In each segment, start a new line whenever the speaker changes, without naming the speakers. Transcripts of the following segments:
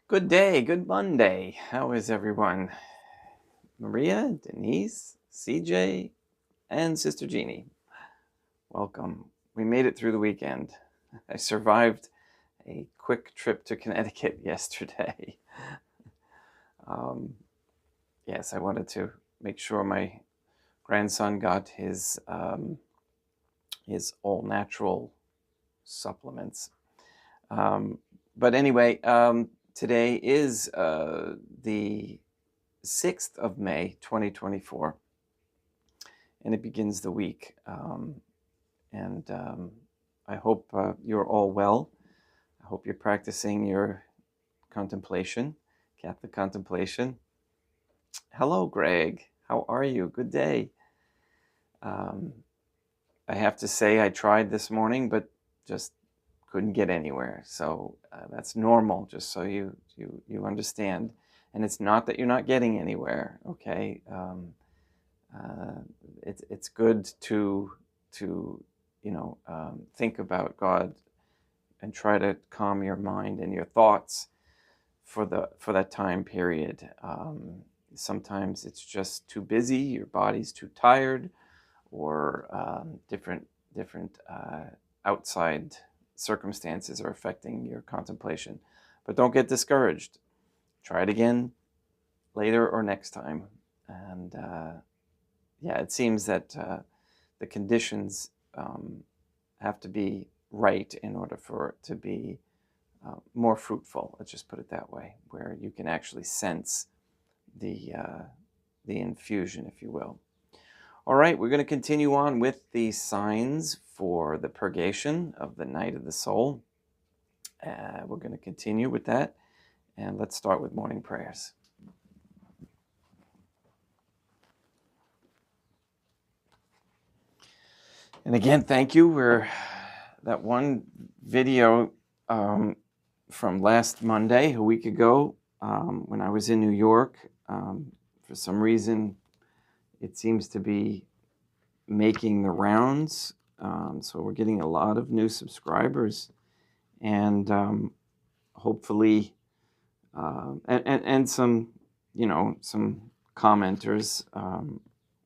Good day, good Monday. How is everyone? Maria, Denise, CJ, and Sister Jeannie. Welcome. We made it through the weekend. I survived a quick trip to Connecticut yesterday. Yes, I wanted to make sure my grandson got his all-natural supplements. But anyway, today is the 6th of May, 2024, and it begins the week. I hope you're all well. I hope you're practicing your contemplation, Catholic contemplation. Hello, Greg. How are you? Good day. I have to say I tried this morning, but just couldn't get anywhere. So that's normal, just so you understand. And it's not that you're not getting anywhere, okay? It's good to think about God and try to calm your mind and your thoughts for that time period. Sometimes it's just too busy, your body's too tired, or different outside circumstances are affecting your contemplation. But don't get discouraged. Try it again later or next time. And it seems that the conditions have to be right in order for it to be more fruitful. Let's just put it that way, where you can actually sense the infusion, if you will. All right, we're going to continue on with the signs for the purgation of the night of the soul. We're going to continue with that, and let's start with morning prayers. And again, thank you. That one video from last Monday, a week ago, when I was in New York. For some reason, it seems to be making the rounds. So we're getting a lot of new subscribers, and hopefully, and some, some commenters,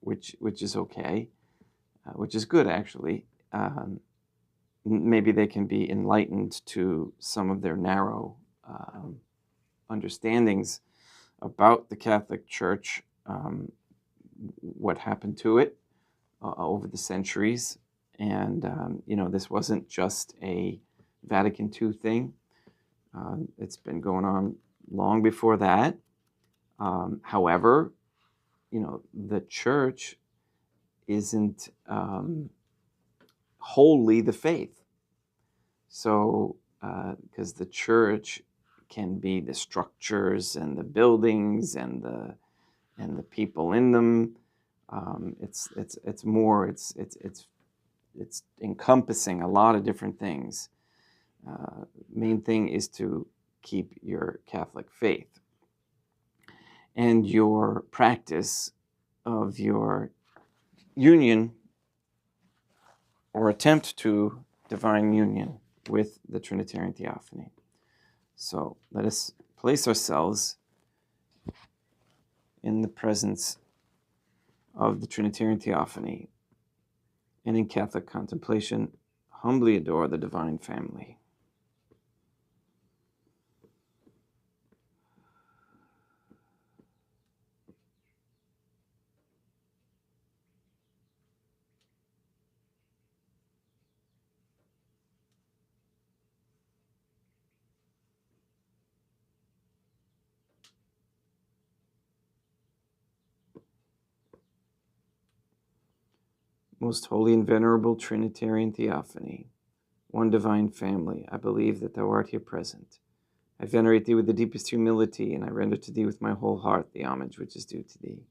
which is okay. Which is good, actually. Maybe they can be enlightened to some of their narrow understandings about the Catholic Church, what happened to it over the centuries. And, this wasn't just a Vatican II thing. It's been going on long before that. However, the Church isn't wholly the faith. So, because the Church can be the structures and the buildings and the people in them. It's more. It's encompassing a lot of different things. Main thing is to keep your Catholic faith and your practice of your union or attempt to divine union with the Trinitarian Theophany. So let us place ourselves in the presence of the Trinitarian Theophany and in Catholic contemplation humbly adore the divine family. Most holy and venerable Trinitarian Theophany, one divine family, I believe that thou art here present. I venerate thee with the deepest humility, and I render to thee with my whole heart the homage which is due to thee.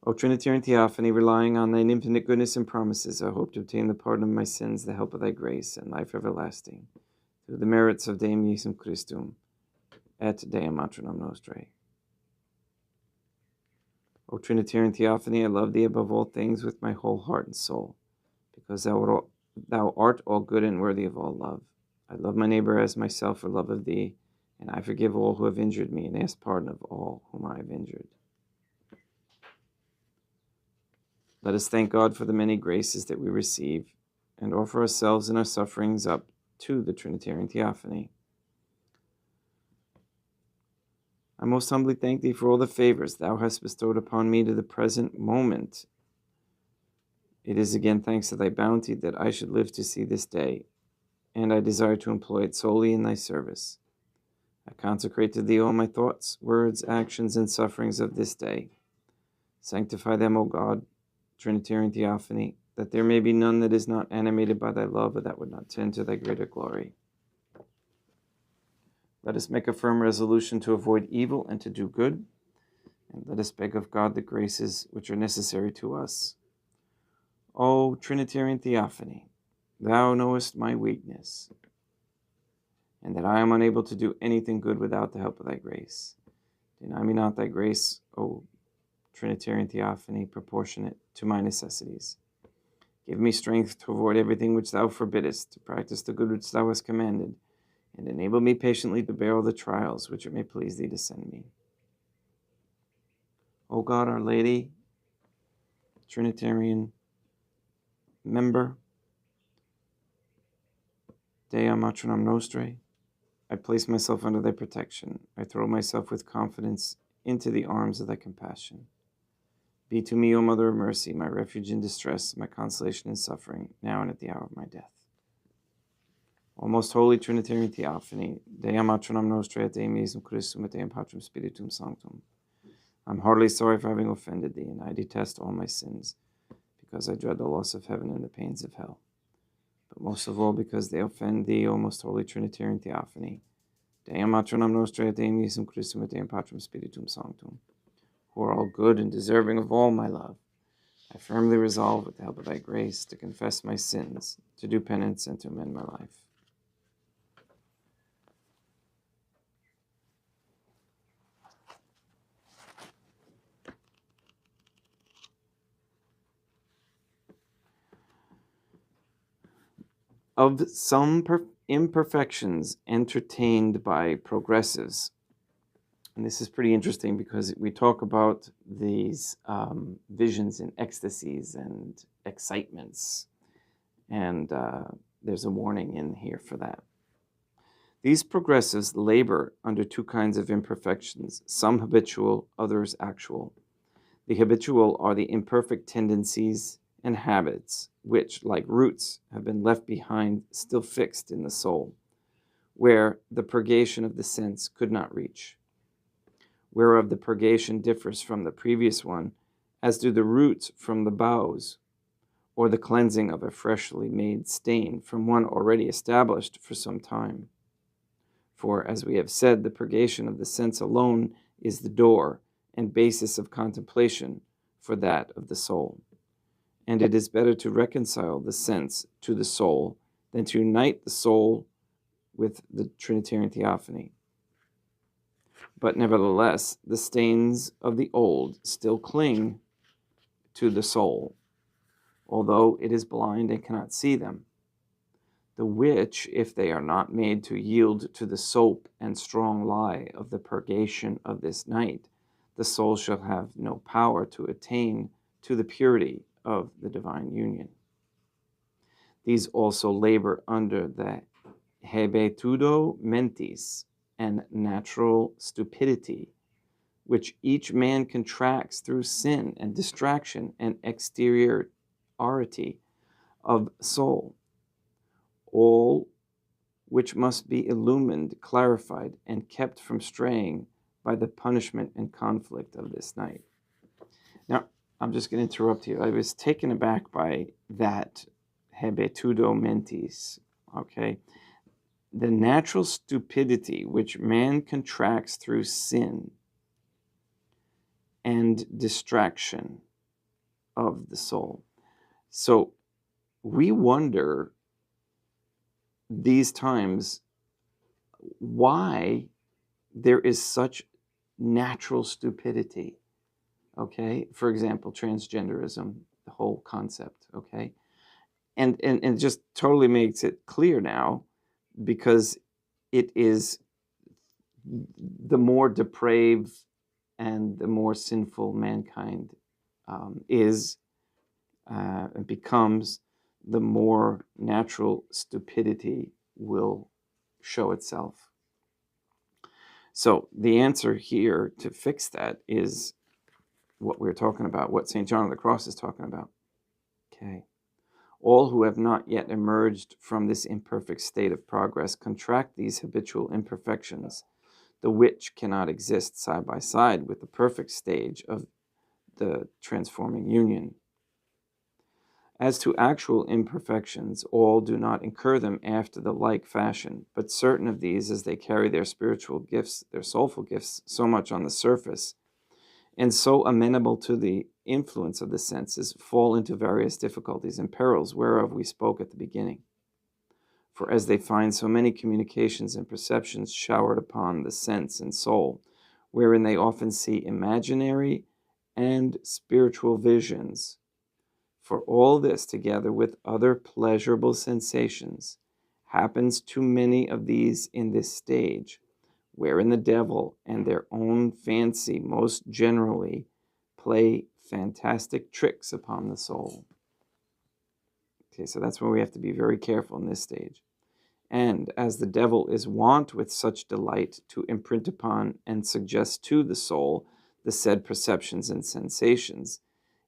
O Trinitarian Theophany, relying on thine infinite goodness and promises, I hope to obtain the pardon of my sins, the help of thy grace, and life everlasting, through the merits of Deum Jesum Christum, et Deum Matronum Nostrae. O Trinitarian Theophany, I love thee above all things with my whole heart and soul, because thou Thou art all good and worthy of all love. I love my neighbor as myself for love of thee, and I forgive all who have injured me, and ask pardon of all whom I have injured. Let us thank God for the many graces that we receive, and offer ourselves and our sufferings up to the Trinitarian Theophany. I most humbly thank thee for all the favors thou hast bestowed upon me to the present moment. It is again thanks to thy bounty that I should live to see this day, and I desire to employ it solely in thy service. I consecrate to thee all my thoughts, words, actions, and sufferings of this day. Sanctify them, O God, Trinitarian Theophany, that there may be none that is not animated by thy love, or that would not tend to thy greater glory. Let us make a firm resolution to avoid evil and to do good, and let us beg of God the graces which are necessary to us. O Trinitarian Theophany, thou knowest my weakness, and that I am unable to do anything good without the help of thy grace. Deny me not thy grace, O Trinitarian Theophany, proportionate to my necessities. Give me strength to avoid everything which thou forbiddest, to practice the good which thou hast commanded, and enable me patiently to bear all the trials which it may please thee to send me. O God, Our Lady, Trinitarian member, Dea Matronam Nostrae, I place myself under thy protection. I throw myself with confidence into the arms of thy compassion. Be to me, O Mother of Mercy, my refuge in distress, my consolation in suffering, now and at the hour of my death. O most holy Trinitarian Theophany, Dea Matronam Nostrae et Dei meisum Christum et Deum Patrum Spiritum Sanctum. I'm heartily sorry for having offended thee, and I detest all my sins, because I dread the loss of heaven and the pains of hell. But most of all, because they offend thee, O most holy Trinitarian Theophany, Dea Matronam Nostrae et Dei meisum Christum et Deum Patrum Spiritum Sanctum, who are all good and deserving of all my love. I firmly resolve, with the help of thy grace, to confess my sins, to do penance, and to amend my life. Of some imperfections entertained by progressives. And this is pretty interesting because we talk about these visions and ecstasies and excitements. And there's a warning in here for that. These progressives labor under two kinds of imperfections, some habitual, others actual. The habitual are the imperfect tendencies and habits which, like roots, have been left behind, still fixed in the soul, where the purgation of the sense could not reach, whereof the purgation differs from the previous one, as do the roots from the boughs, or the cleansing of a freshly made stain from one already established for some time. For, as we have said, the purgation of the sense alone is the door and basis of contemplation for that of the soul. And it is better to reconcile the sense to the soul than to unite the soul with the Trinitarian Theophany. But nevertheless, the stains of the old still cling to the soul, although it is blind and cannot see them, the which, if they are not made to yield to the soap and strong lie of the purgation of this night, the soul shall have no power to attain to the purity of the divine union. These also labor under the hebetudo mentis and natural stupidity, which each man contracts through sin and distraction and exteriority of soul, all which must be illumined, clarified, and kept from straying by the punishment and conflict of this night. Now, I'm just going to interrupt you. I was taken aback by that hebetudo mentis, okay? The natural stupidity which man contracts through sin and distraction of the soul. So we wonder these times why there is such natural stupidity, okay? For example, transgenderism, the whole concept, okay? and it just totally makes it clear now, because it is the more depraved and the more sinful mankind is and becomes, the more natural stupidity will show itself. So the answer here to fix that is what we're talking about, what St. John of the Cross is talking about. Okay. All who have not yet emerged from this imperfect state of progress contract these habitual imperfections, the which cannot exist side by side with the perfect stage of the transforming union. As to actual imperfections, all do not incur them after the like fashion, but certain of these, as they carry their spiritual gifts, their soulful gifts, so much on the surface, and so amenable to the influence of the senses, fall into various difficulties and perils, whereof we spoke at the beginning. For as they find so many communications and perceptions showered upon the sense and soul, wherein they often see imaginary and spiritual visions, for all this, together with other pleasurable sensations, happens to many of these in this stage, wherein the devil and their own fancy most generally play fantastic tricks upon the soul. Okay, so that's where we have to be very careful in this stage. And as the devil is wont with such delight to imprint upon and suggest to the soul the said perceptions and sensations,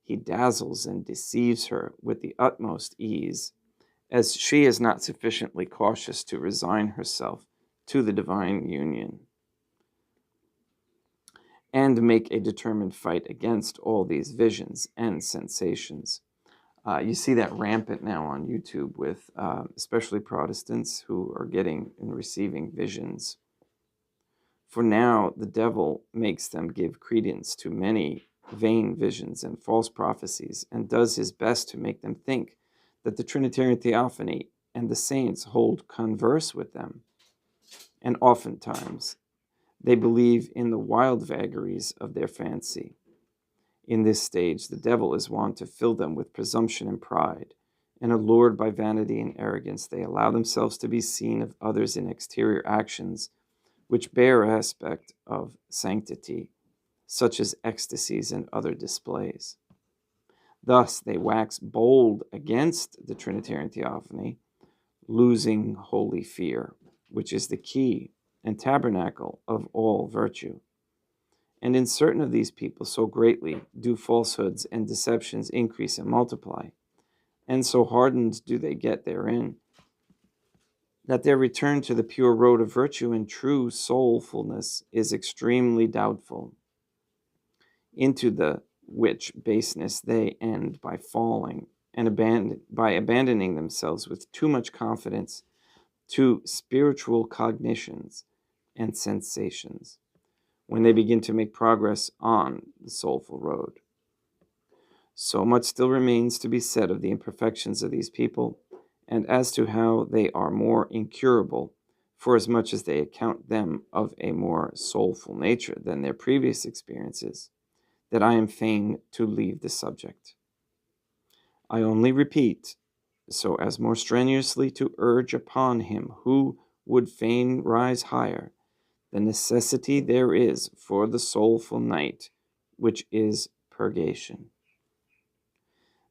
he dazzles and deceives her with the utmost ease, as she is not sufficiently cautious to resign herself to the divine union, and make a determined fight against all these visions and sensations. You see that rampant now on YouTube with especially Protestants who are getting and receiving visions. For now, the devil makes them give credence to many vain visions and false prophecies, and does his best to make them think that the Trinitarian Theophany and the saints hold converse with them. And oftentimes, they believe in the wild vagaries of their fancy. In this stage, the devil is wont to fill them with presumption and pride, and allured by vanity and arrogance, they allow themselves to be seen of others in exterior actions which bear aspect of sanctity, such as ecstasies and other displays. Thus they wax bold against the Trinitarian Theophany, losing holy fear, which is the key and tabernacle of all virtue. And in certain of these people so greatly do falsehoods and deceptions increase and multiply, and so hardened do they get therein, that their return to the pure road of virtue and true soulfulness is extremely doubtful, into the which baseness they end by falling, and by abandoning themselves with too much confidence to spiritual cognitions and sensations, when they begin to make progress on the soulful road. So much still remains to be said of the imperfections of these people, and as to how they are more incurable, forasmuch as they account them of a more soulful nature than their previous experiences, that I am fain to leave the subject. I only repeat, so as more strenuously to urge upon him who would fain rise higher, the necessity there is for the soulful night, which is purgation.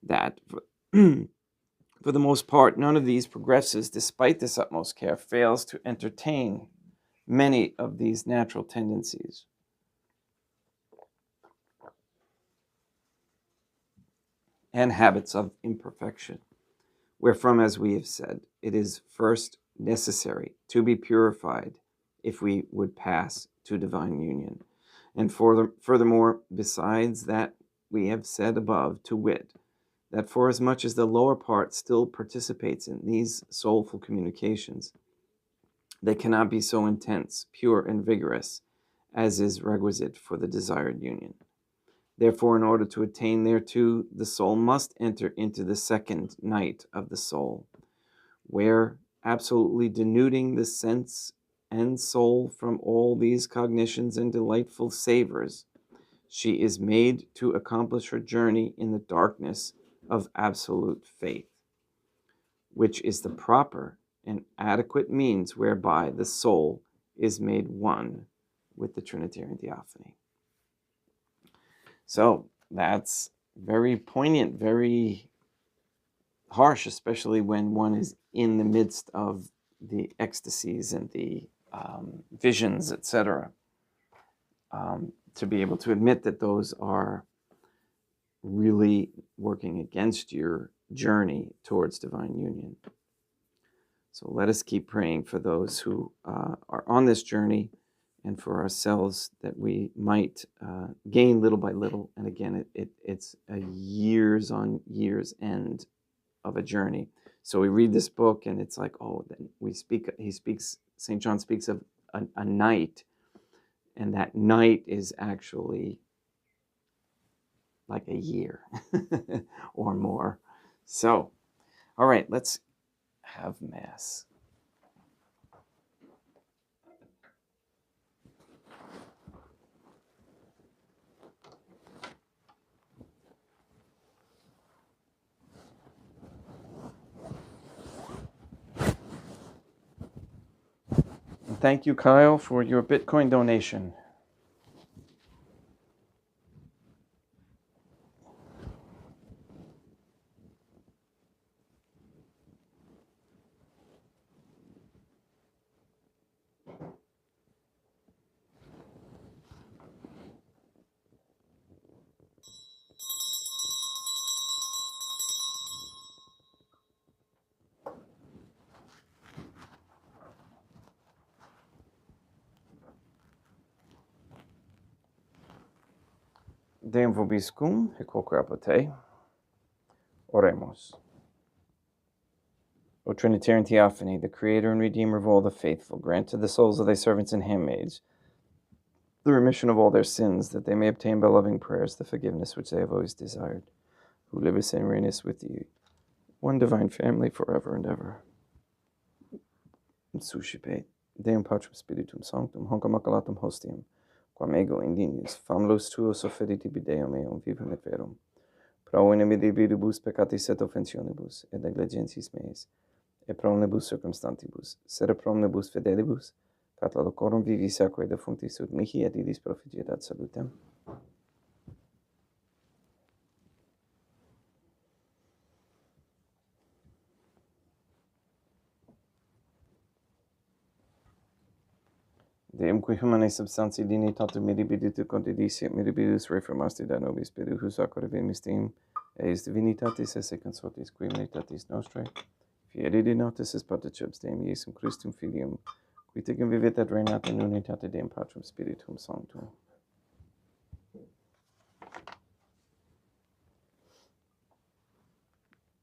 That for the most part, none of these progressives, despite this utmost care, fails to entertain many of these natural tendencies. And habits of imperfection, wherefrom, as we have said, it is first necessary to be purified if we would pass to divine union. And furthermore, besides that we have said above, to wit, that forasmuch as the lower part still participates in these soulful communications, they cannot be so intense, pure, and vigorous as is requisite for the desired union. Therefore, in order to attain thereto, the soul must enter into the second night of the soul, where, absolutely denuding the sense and soul from all these cognitions and delightful savors, she is made to accomplish her journey in the darkness of absolute faith. which is the proper and adequate means whereby the soul is made one with the Trinitarian Theophany. So that's very poignant, very harsh, especially when one is in the midst of the ecstasies and the visions, etc. To be able to admit that those are really working against your journey towards divine union. So let us keep praying for those who are on this journey, and for ourselves, that we might gain little by little. And again, it's a years on years end of a journey. So we read this book, and it's like, oh, then St. John speaks of a night, and that night is actually like a year or more. So, all right, let's have Mass. And thank you, Kyle, for your Bitcoin donation. Deum vobiscum, hic quoque apote. Oremos. O Trinitarian Theophany, the Creator and Redeemer of all the faithful, grant to the souls of thy servants and handmaids the remission of all their sins, that they may obtain by loving prayers the forgiveness which they have always desired, who livest and reignest with thee, one divine family, forever and ever. Suscipate. Deum Patrum Spiritum Sanctum, honc immaculatum hostium, quam ego indinius, famulus tuos offeriti Deum eum vivum et verum, pro inimitabibus peccatis et offensionibus, et negligentis meis, et pro omnibus circumstantibus, sed pro omnibus fidelibus, cat locorum vivi saque defunctis ut mihi et idis proficetat salutem. Deum qui humanae substantiae dignitatem mirabilitu condidisi et mirabilis reformasti da nobis spiritus acquere vemistim, eis divinitatis esse consortis qui militatis nostrae, fieri de notis es participes Deum Iesum Christum Filium, qui tecum vivit et reinat in unitate Deum Patrum Spiritum Sanctum.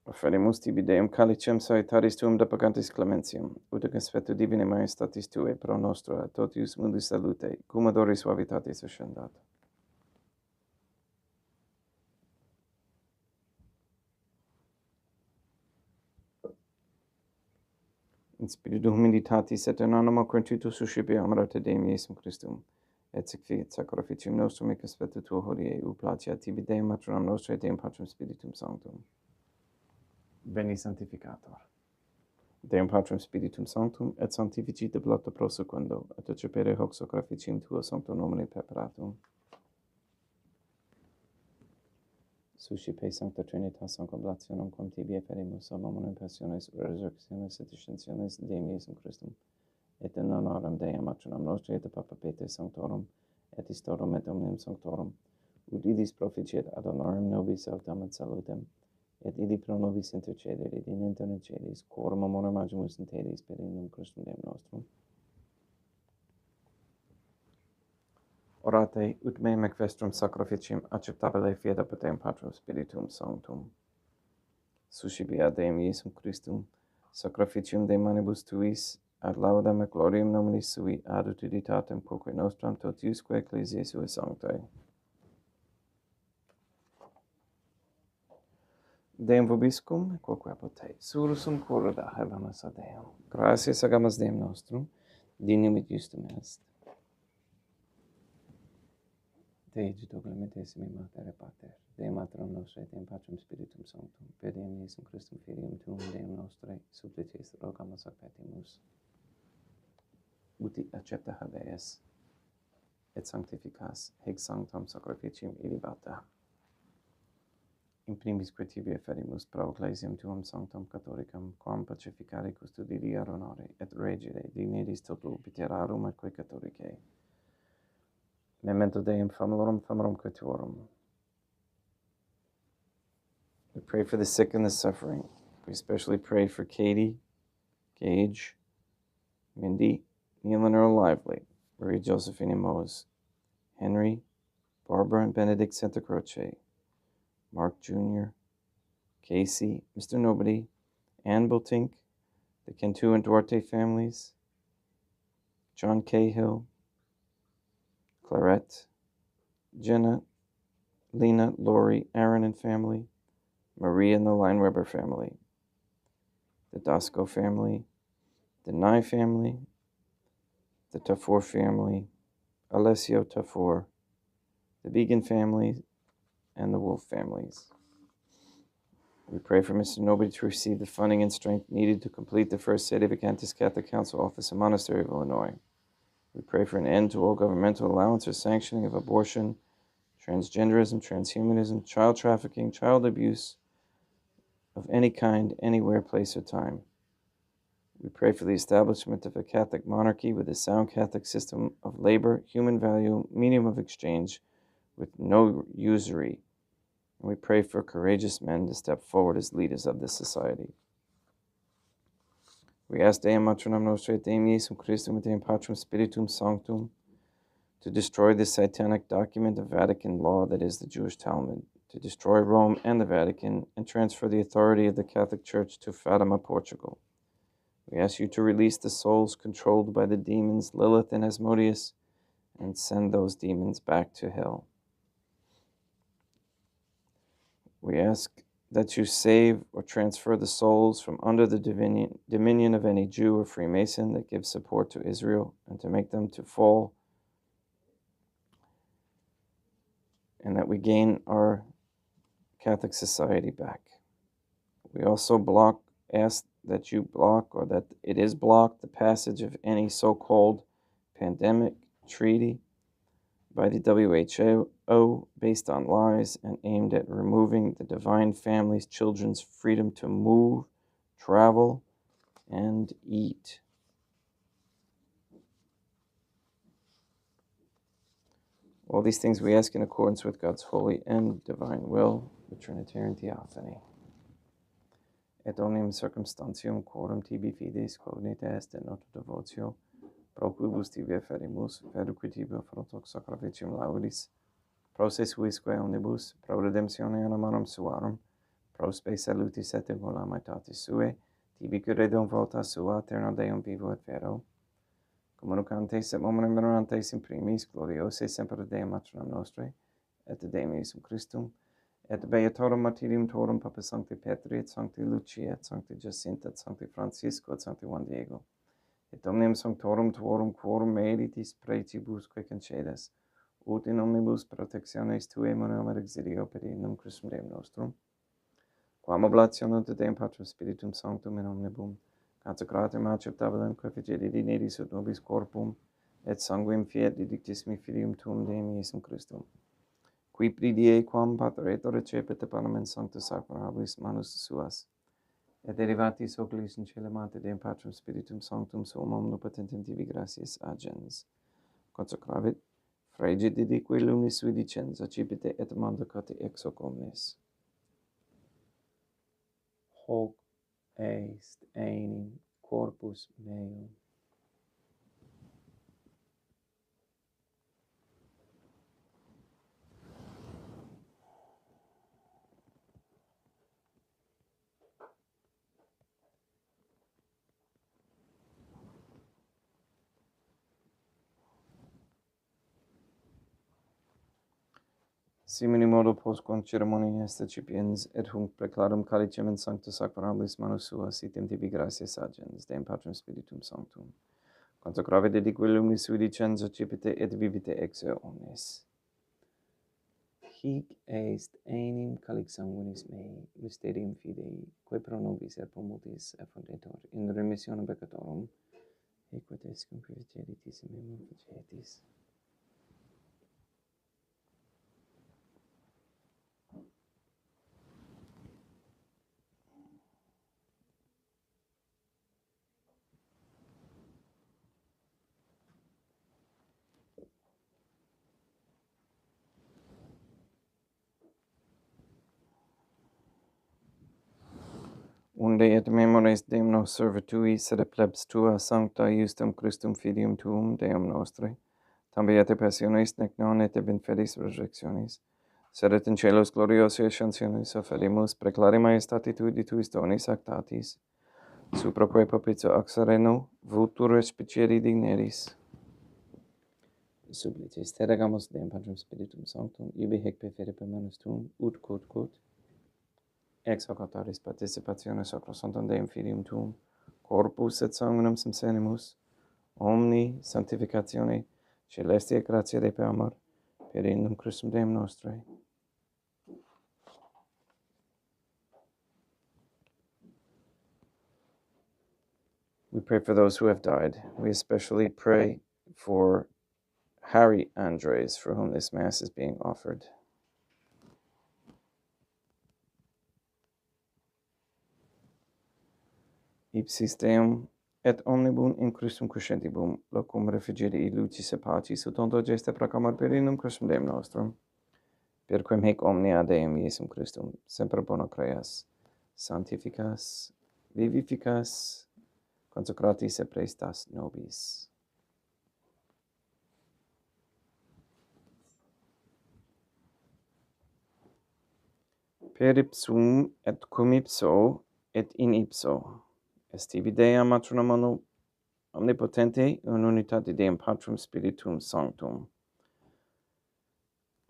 Offerimus tibi Deum calicem salutaris tuum da pagantis clementium, ut conspectu divine majestatis tuae pro nostro et totius mundus salute, cum adoris suavitatis ascendat. In spiritu humilitatis et in animo quentuto suscipe amara te Deum Iesum Christum, et sic fiat sacrificium nostrum et conspectu tuo hodie, ut placia tibi Deum matronam nostrae Deum Patrum Spiritum Sanctum. Veni Sanctificator. Deum Patrum Spiritum Sanctum, et sanctificite blata prosequendo, et accepere hoc sacrificium tuo sancto nomine preparatum. Suscipe Sancta Trinitas concoblationem quam tibi eferimus amamon passiones resurrectiones et ascensiones Deum Iesum Christum, et in honorem Deum matronam nostrae et Papa Peter Sanctorum, et istorum et omnium Sanctorum, ut idis proficiet ad honorem nobis autem et salutem, et idi pro nobis intercedere in interne celis, quorum amorem agimus in telis per innum Christum Deum nostrum. Orate, ut meam ec vestrum sacrificium acceptabile fiat apud Deum Patrum Spiritum Sanctum. Suscipia Deum Iesum Christum, sacrificium de manibus tuis, ad laudam et gloriam nominis sui, ad utilitatem quoque nostram totiusque ecclesiae sue sanctae. Deum vobiscum, quoque apote, sursum corda habemus a Deum. Gratias agamus Deum nostrum, dignum et justum est. Dei Deo clementissimi Mater et Pater, Dei Maternum nostre, et in pacem spiritum sanctum, per Deum Iesum Christum filium tuum, Deum nostre, supplices rogamus ac petimus, uti accepta habeas, et sanctificas, hec sanctam sacrificium ilibata. In primis quaetibia ferimus pro ecclesiam tuum sanctam catholicam, quam pacificare custodiare honore, et regere dignitas totu piterarum atque catholicae. Memento Deum famulorum quatuorum. We pray for the sick and the suffering. We especially pray for Katie, Gage, Mindy, Neil and Earl Lively, Marie Josephine Mose, Henry, Barbara and Benedict Santa Croce, Mark Jr., Casey, Mr. Nobody, Ann Bultink, the Cantu and Duarte families, John Cahill, Clarette, Jenna, Lena, Lori, Aaron and family, Maria and the Lineweber family, the Dosco family, the Nye family, the Tafour family, Alessio Tafour, the Began family, and the Wolf families. We pray for Mr. Nobody to receive the funding and strength needed to complete the first Sede Vacantis Catholic Council office in Monastery of Illinois. We pray for an end to all governmental allowance or sanctioning of abortion, transgenderism, transhumanism, child trafficking, child abuse of any kind, anywhere, place, or time. We pray for the establishment of a Catholic monarchy with a sound Catholic system of labor, human value, medium of exchange, with no usury. And we pray for courageous men to step forward as leaders of this society. We ask Deum Matronam Nostrae, Deum Iesum Christum, et Deum Patrum Spiritum Sanctum, to destroy the satanic document of Vatican law that is the Jewish Talmud, to destroy Rome and the Vatican, and transfer the authority of the Catholic Church to Fatima, Portugal. We ask you to release the souls controlled by the demons Lilith and Asmodeus, and send those demons back to hell. We ask that you save or transfer the souls from under the dominion of any Jew or Freemason that gives support to Israel, and to make them to fall, and that we gain our Catholic society back. We also ask that you block, or that it is blocked, the passage of any so-called pandemic treaty by the WHO based on lies and aimed at removing the divine family's children's freedom to move, travel, and eat. All these things we ask in accordance with God's holy and divine will, the Trinitarian Theophany. Et omnium circumstantium quorum tibi fides cognita est et nota devotio, pro quibus tibi ferimus, perque tibi frotox sacrificium laudis, pro se suisque omnibus, pro redemptione animarum suarum, pro spe salutis et golam aetatis sue, tibi credum vota sua, terno Deum vivo et vero, communicantes et momentum venerantes in primis, gloriose semper Deum Matronam Nostrae, et Deum Iesum Christum, et beatorum martyrium torum Papa Sancti Petri, et Sancti Lucia, et Sancti Jacinta, et Sancti Francisco, et Sancti Juan Diego, et omnium sanctorum tuorum quorum meritis praetibusque concedas, ut in omnibus protectiones tuae monum exilio per innum Christum Deum nostrum, quam oblationem te Deum Patrum Spiritum Sanctum in omnibum, consecratum acceptabilem quae dignidis ut nobis corpum, et sanguinem fiat didictissimi Filium tuum Deum Iesum Christum, qui pridie quam pater recepit panem in sancta sacramentis manus suas, et derivatis oculis in caelum ante Deum Patrum Spiritum Sanctum suum omnipotentem tibi gratias agens, consecravit frigid didique lumis sui dicens, accipite et mandacate ex hoc omnes. Hoc est enim corpus meum. Simini modo postquam ceremonia est accipiens, et hunc preclarum calicem in sancta sacramentis manus suas, item tibi gratias agens, Deum Patrum Spiritum Sanctum. Consecrave dedique lumis sui dicens, accipite et vivite ex omnes. hic est enim calix sanguinis mei, mysterium fidei, quae pro nobis et pro multis effundetur, in remissionem peccatorum, equites cum privilegiatis in memum facetis. Unde et memores Deum nos servitui, sed plebs tua sancta justum Christum filium tuum, Deum nostre, tambi et passionis, nec non et in fedis resurrectionis, sed et in celos gloriosi ascensionis offerimus, preclari maestati tui di tuis donis actatis, supraque propitio ac sereno, vultur respicieri digneris. Sublices, te regamus Deum Patrum Spiritum Sanctum, ibi hec per fede per manus tuum, ut quod, ex hoc autaris participationis sacrosanctum Deum Filium tuum, corpus et sanguinem sensenimus, omni sanctificatione, celestia gratia Dei per amor, per indum Christum Deum nostre. We pray for those who have died. We especially pray for Harry Andres, for whom this Mass is being offered. Ipsis Deum et omnibus in Christum crescentibum, locum refugiati lucis et pacis, ut onto geste proclamar per innum Christum Deum nostrum, per quem hic omnia Deum Iesum Christum, semper bona creas, sanctificas, vivificas, consecratis et prestas nobis. Per ipsum et cum ipso et in ipso, est tibi Dea Matrona omnipotente, in unitate Deum Patrum Spiritum Sanctum,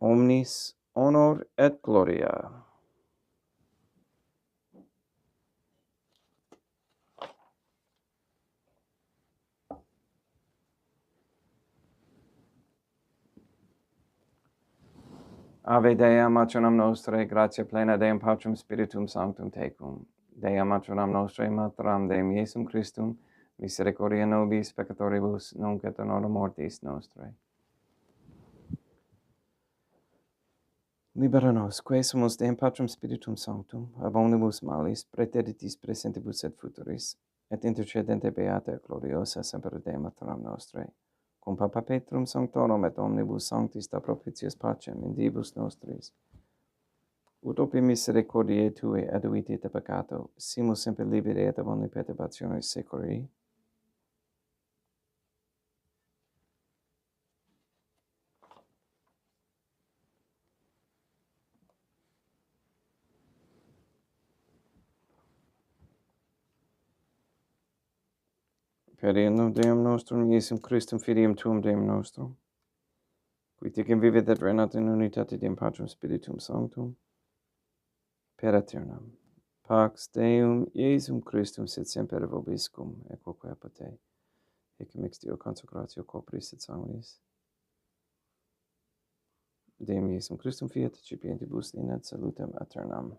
omnis honor et gloria. Ave Dea Matronam Nostrae, gratia plena Deum Patrum Spiritum Sanctum tecum. Dea Matronam Nostrae, Materam Deum Iesum Christum, misericordia nobis peccatoribus, nunc et in hora mortis nostrae. Libera nos, quae sumus Deum Patrum Spiritum Sanctum, ab omnibus malis, praeteritis presentibus et futuris, et intercedente beata et gloriosa semper Dea Matronam Nostrae, cum Papa Petrum Sanctorum et omnibus sanctis da propitius pacem in divus nostris, ut opi misericordiae Tue aduiti de peccato, simus semper liberi et ab omni perturbationis securi. Per innum Deum nostrum, Iesum Christum Filium Tuum Deum nostrum, qui tecum vivet et regnat in unitate Deum Patrum Spiritum Sanctum, per aeternam. Pax Deum Iesum Christum sit semper vobiscum, et quoque apate, ecum ex Deo consecratio corporis et sanguinis. Deum Iesum Christum fiat, cipientibus in et salutem aeternam.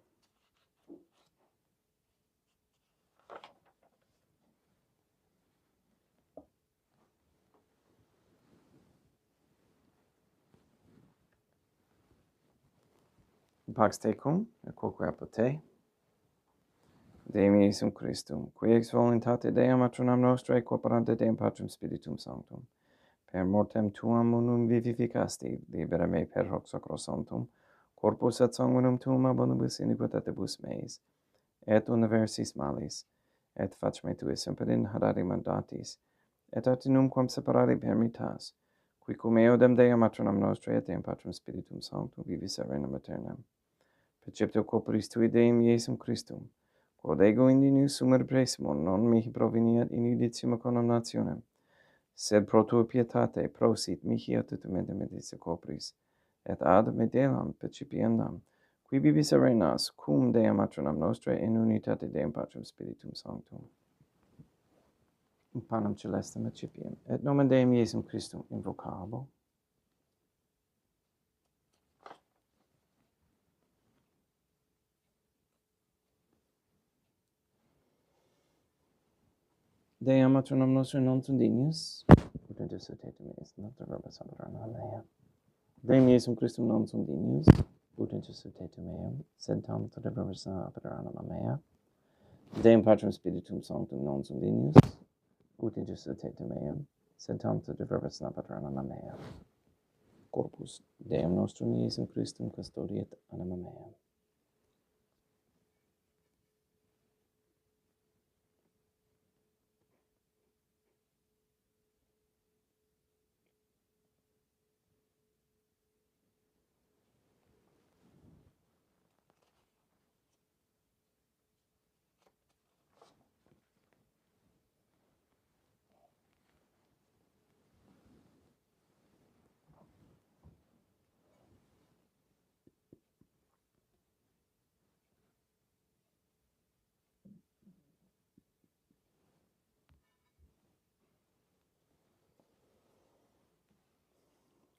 Pax tecum, et quoque apate, Deum Iesum Christum, qui ex voluntate Deum Matronam Nostrae corporante Deum Patrum Spiritum Sanctum, per mortem tuam unum vivificasti, libera me per hoc sacrosanctum, corpus et sanguinum tuum ab omnibus iniquitatibus meis, et universis malis, et fac me Tue semper in harari mandatis, et atinum quam separari permittas, qui cum eodem Deum Matronam Nostrae et Deum Patrum Spiritum Sanctum vivis arenum aeternam. Perceptio corporis Tui Deum Iesum Christum, quod ego indinius sumer presimo non mihi proveniat in judicium condemnationem, sed pro Tua pietate prosit mihi attutamente medice corporis, et ad me delam percipiendam, qui vivis arenas cum Deum Matronam Nostrae in unitate Deum Patrum Spiritum Sanctum. Panem celestem accipiem, et nomen Deum Iesum Christum invocabo. Deum matronum nostrum non sundinius, ut intercedete meis, noter verbis haberanam mea. Deum Iesum Christum non sundinius, ut intercedete meum, sed tam noter verbis haberanam mea. Deum Patrum Spiritum Sanctum non sundinius, ut intercedete meum, sed tam noter verbis haberanam mea. Corpus Deum nostrum Iesum Christum custodiet anima mea.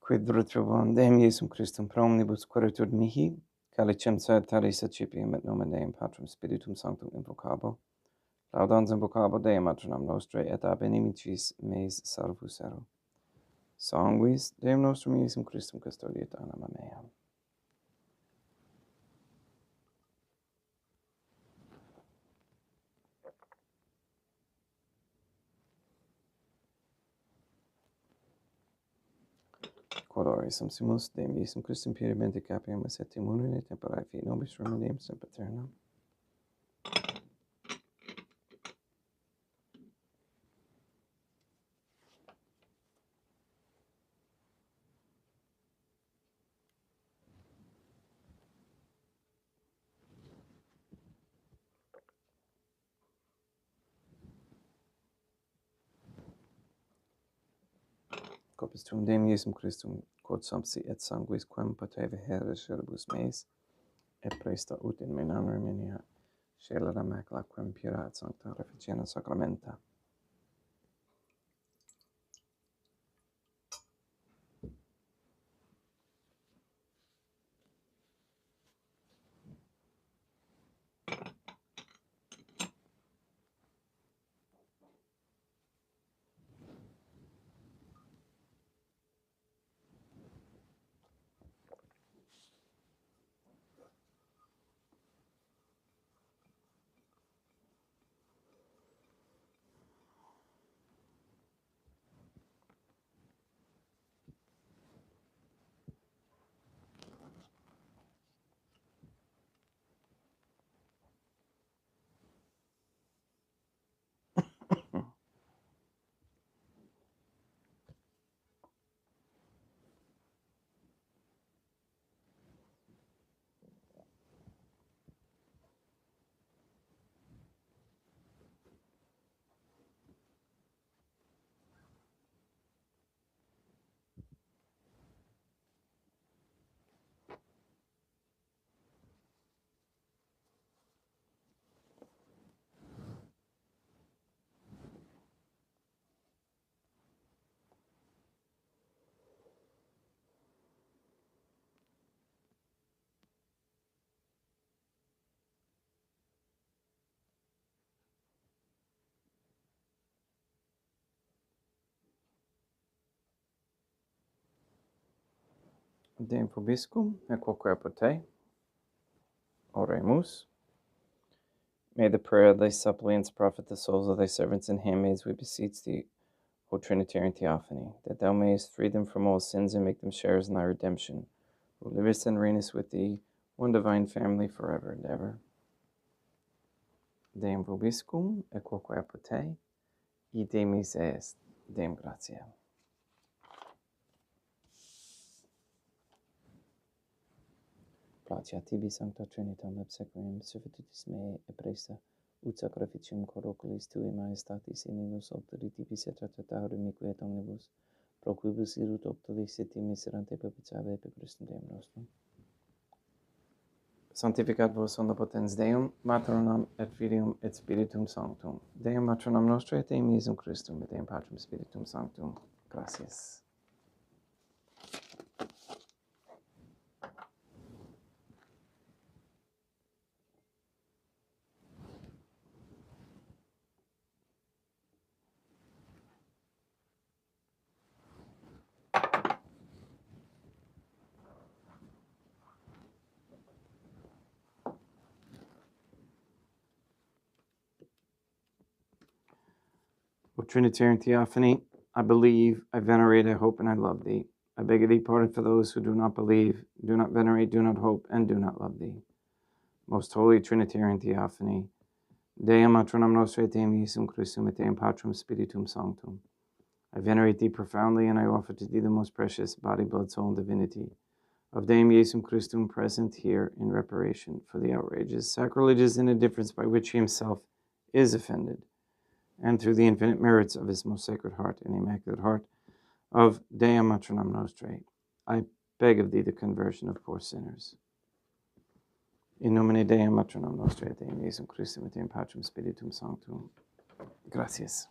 Quid retrobam Deum Iesum Christum pro omnibus queritur mihi, calicem salutaris accipiam et nomen Deum Patrum Spiritum Sanctum invocabo, laudans invocabo Deum matronam nostrae et ab inimicis meis salvus ero. Sanguis Deum nostrum Iesum Christum custodiet anima mea. Quodore sumpsimus Deum Iesum Christum purimente capiamus et immunine temperae fiet nobis remedium sempiternam. Corpus tuum Deum Iesum Christum, quod sumpsi et sanguis quem pateve heresceribus meis, et presta ut in menam reminia, scelera macula quem pura et sancta reficiena sacramenta. Deum vobiscum, et quoque apud oremus. May the prayer of thy suppliants profit the souls of thy servants and handmaids, we beseech thee, O Trinitarian Theophany, that thou mayest free them from all sins and make them sharers in thy redemption, who livest and reignest with thee, one divine family, forever and ever. Deum vobiscum, et quoque apud ide mis est. Deum gratiam. Placia tibi sancta Trinitam obsequium servitutis mei et presta ut sacrificium corroculis tui majestatis in illos auctoritibus et tratataurum et omnibus, pro quibus irut octolis et miserante perpetuave per Christum Deum nostrum. Sanctificat vos omnipotens Deum, Matronam et Filium et Spiritum Sanctum. Deum Matronam Nostrae et Deum Iesum Christum et Deum Patrum Spiritum Sanctum. Gracias. Trinitarian Theophany, I believe, I venerate, I hope, and I love thee. I beg of thee pardon for those who do not believe, do not venerate, do not hope, and do not love thee. Most Holy Trinitarian Theophany, Deum matronam nostrae Deum Iesum Christum et Deum Patrum Spiritum Sanctum. I venerate thee profoundly, and I offer to thee the most precious body, blood, soul, and divinity of Deum Iesum Christum, present here in reparation for the outrages, sacrileges, and indifference by which he himself is offended, and through the infinite merits of his most sacred heart and immaculate heart of Deum matronam nostrae, I beg of thee the conversion of poor sinners. In nomine Deum matronam nostrae, Deum Iesum Christum et Deum Patrum Spiritum Sanctum. Gracias.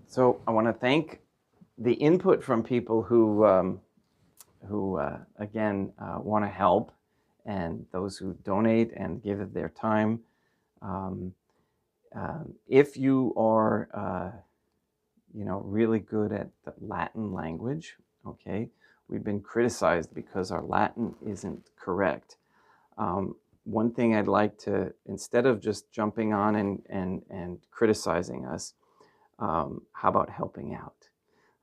So I want to thank the input from people who again want to help, and those who donate and give of their time. If you are really good at the Latin language, okay, we've been criticized because our Latin isn't correct. One thing I'd like to, instead of just jumping on and criticizing us, how about helping out?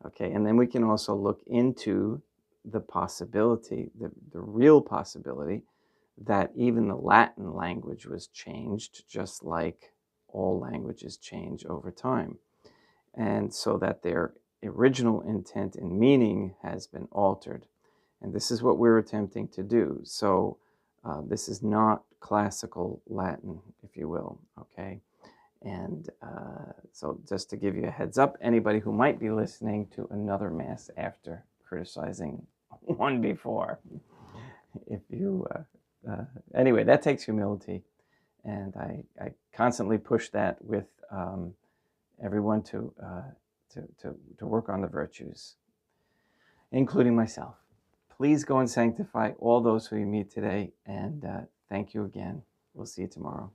Okay, and then we can also look into the possibility, the real possibility, that even the Latin language was changed, just like all languages change over time. And so that their original intent and meaning has been altered. And this is what we're attempting to do. So this is not classical Latin, if you will, okay? And so just to give you a heads up, anybody who might be listening to another Mass after criticizing one before, if you, anyway, that takes humility. And I constantly push that with everyone to work on the virtues, including myself. Please go and sanctify all those who you meet today. And thank you again. We'll see you tomorrow.